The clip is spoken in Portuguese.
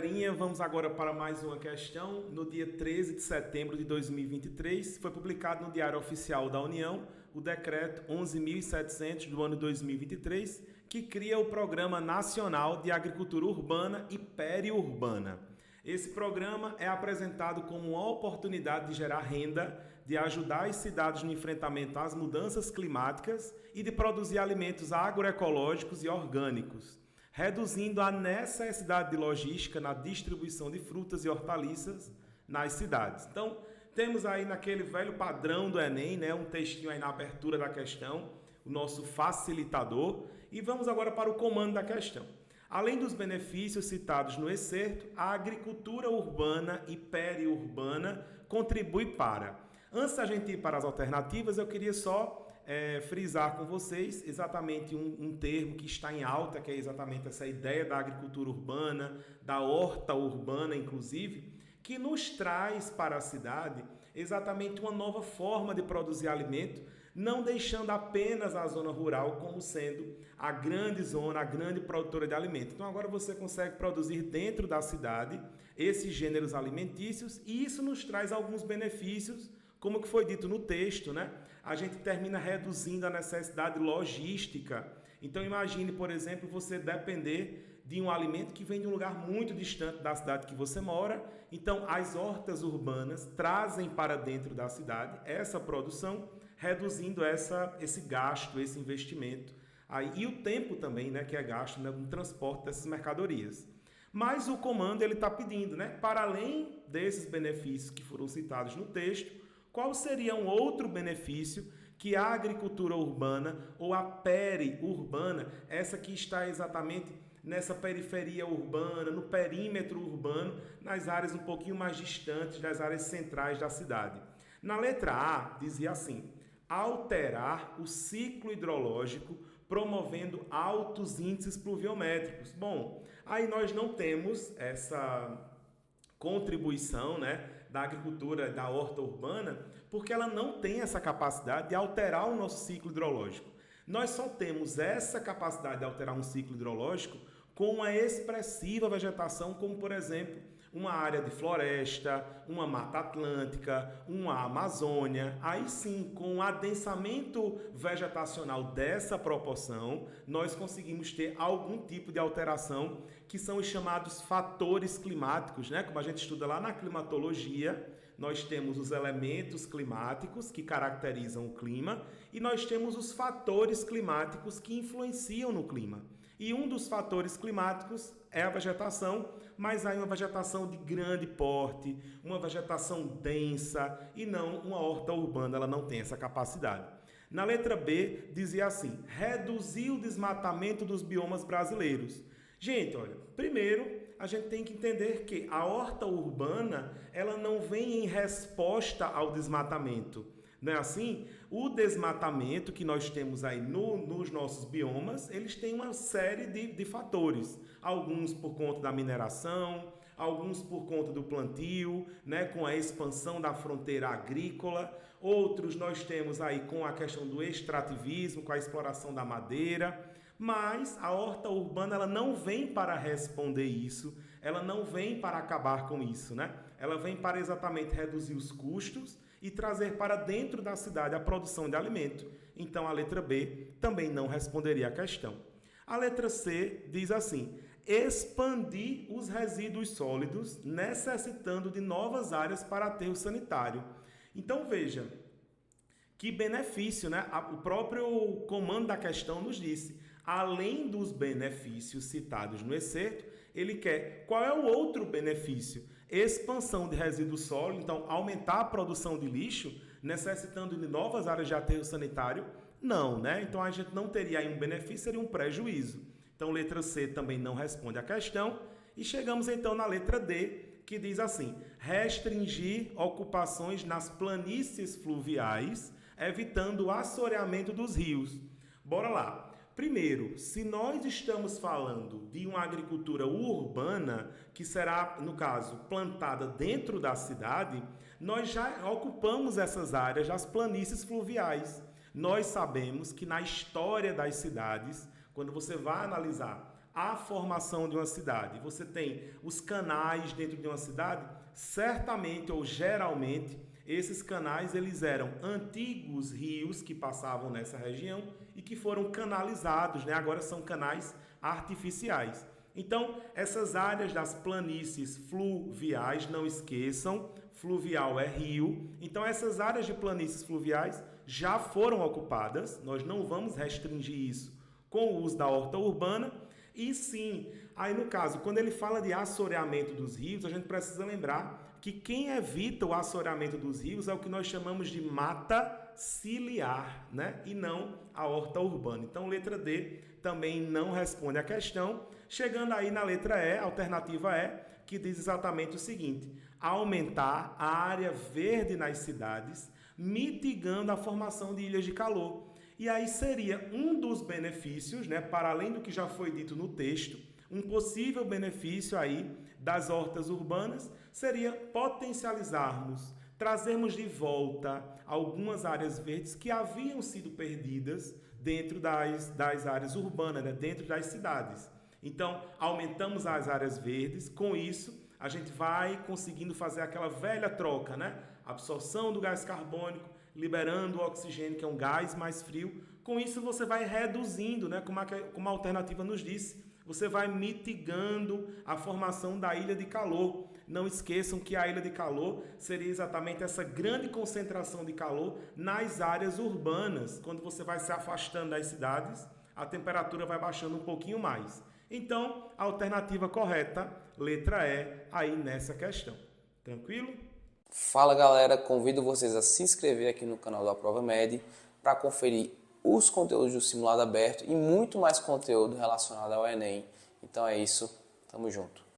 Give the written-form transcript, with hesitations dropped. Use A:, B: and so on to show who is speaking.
A: galerinha, vamos agora para mais uma questão. No dia 13 de setembro de 2023, foi publicado no Diário Oficial da União o Decreto 11.700 do ano 2023, que cria o Programa Nacional de Agricultura Urbana e Periurbana. Esse programa é apresentado como uma oportunidade de gerar renda, de ajudar as cidades no enfrentamento às mudanças climáticas e de produzir alimentos agroecológicos e orgânicos, reduzindo a necessidade de logística na distribuição de frutas e hortaliças nas cidades. Então, temos aí naquele velho padrão do Enem, né, um textinho aí na abertura da questão, o nosso facilitador, e vamos agora para o comando da questão. Além dos benefícios citados no excerto, a agricultura urbana e periurbana contribui para... Antes da gente ir para as alternativas, eu queria só frisar com vocês exatamente um termo que está em alta, que é exatamente essa ideia da agricultura urbana, da horta urbana, inclusive, que nos traz para a cidade exatamente uma nova forma de produzir alimento, não deixando apenas a zona rural como sendo a grande zona, a grande produtora de alimento. Então agora você consegue produzir dentro da cidade esses gêneros alimentícios e isso nos traz alguns benefícios, como que foi dito no texto, né? A gente termina reduzindo a necessidade logística. Então imagine, por exemplo, você depender de um alimento que vem de um lugar muito distante da cidade que você mora. Então as hortas urbanas trazem para dentro da cidade essa produção, reduzindo esse gasto, esse investimento. E o tempo também, né, que é gasto no transporte dessas mercadorias. Mas o comando ele está pedindo, né, para além desses benefícios que foram citados no texto, qual seria um outro benefício que a agricultura urbana ou a periurbana, essa que está exatamente nessa periferia urbana, no perímetro urbano, nas áreas um pouquinho mais distantes das áreas centrais da cidade? Na letra A, dizia assim: alterar o ciclo hidrológico promovendo altos índices pluviométricos. Bom, aí nós não temos essa contribuição, né, da agricultura, da horta urbana, porque ela não tem essa capacidade de alterar o nosso ciclo hidrológico. Nós só temos essa capacidade de alterar um ciclo hidrológico com uma expressiva vegetação, como por exemplo, uma área de floresta, uma mata atlântica, uma Amazônia. Aí sim, com o adensamento vegetacional dessa proporção, nós conseguimos ter algum tipo de alteração, que são os chamados fatores climáticos, né? Como a gente estuda lá na climatologia, nós temos os elementos climáticos que caracterizam o clima e nós temos os fatores climáticos que influenciam no clima. E um dos fatores climáticos é a vegetação, mas aí uma vegetação de grande porte, uma vegetação densa e não uma horta urbana, ela não tem essa capacidade. Na letra B, dizia assim: reduzir o desmatamento dos biomas brasileiros. Gente, olha, primeiro a gente tem que entender que a horta urbana, ela não vem em resposta ao desmatamento. Não é assim? O desmatamento que nós temos aí nos nossos biomas, eles têm uma série de fatores. Alguns por conta da mineração, alguns por conta do plantio, né, com a expansão da fronteira agrícola. Outros nós temos aí com a questão do extrativismo, com a exploração da madeira. Mas a horta urbana ela não vem para responder isso, ela não vem para acabar com isso, né? Ela vem para exatamente reduzir os custos e trazer para dentro da cidade a produção de alimento. Então a letra B também não responderia a questão. A letra C diz assim: expandir os resíduos sólidos, necessitando de novas áreas para aterro sanitário. Então veja, que benefício, né? O próprio comando da questão nos disse, além dos benefícios citados no excerto, ele quer qual é o outro benefício? Expansão de resíduos sólidos, então aumentar a produção de lixo, necessitando de novas áreas de aterro sanitário? Não, né? Então a gente não teria aí um benefício, seria um prejuízo. Então letra C também não responde a questão. E chegamos então na letra D, que diz assim: restringir ocupações nas planícies fluviais, evitando o assoreamento dos rios. Bora lá. Primeiro, se nós estamos falando de uma agricultura urbana, que será, no caso, plantada dentro da cidade, nós já ocupamos essas áreas, as planícies fluviais. Nós sabemos que na história das cidades, quando você vai analisar a formação de uma cidade. Você tem os canais dentro de uma cidade, certamente ou geralmente, esses canais eles eram antigos rios que passavam nessa região e que foram canalizados, né? Agora são canais artificiais. Então, essas áreas das planícies fluviais, não esqueçam, fluvial é rio. Então, essas áreas de planícies fluviais já foram ocupadas. Nós não vamos restringir isso com o uso da horta urbana. E sim, aí no caso, quando ele fala de assoreamento dos rios, a gente precisa lembrar que quem evita o assoreamento dos rios é o que nós chamamos de mata ciliar, né? E não a horta urbana. Então, letra D também não responde a questão. Chegando aí na letra E, a alternativa E, que diz exatamente o seguinte: aumentar a área verde nas cidades, mitigando a formação de ilhas de calor. E aí seria um dos benefícios, né, para além do que já foi dito no texto, um possível benefício aí das hortas urbanas seria potencializarmos, trazermos de volta algumas áreas verdes que haviam sido perdidas dentro das áreas urbanas, né, dentro das cidades. Então, aumentamos as áreas verdes, com isso a gente vai conseguindo fazer aquela velha troca, né? Absorção do gás carbônico, liberando o oxigênio, que é um gás mais frio. Com isso você vai reduzindo, né? Como a alternativa nos disse, você vai mitigando a formação da ilha de calor. Não esqueçam que a ilha de calor seria exatamente essa grande concentração de calor nas áreas urbanas. Quando você vai se afastando das cidades, a temperatura vai baixando um pouquinho mais. Então, a alternativa correta, letra E, aí nessa questão. Tranquilo?
B: Fala galera, convido vocês a se inscrever aqui no canal da Prova Med para conferir os conteúdos do simulado aberto e muito mais conteúdo relacionado ao Enem. Então é isso, tamo junto.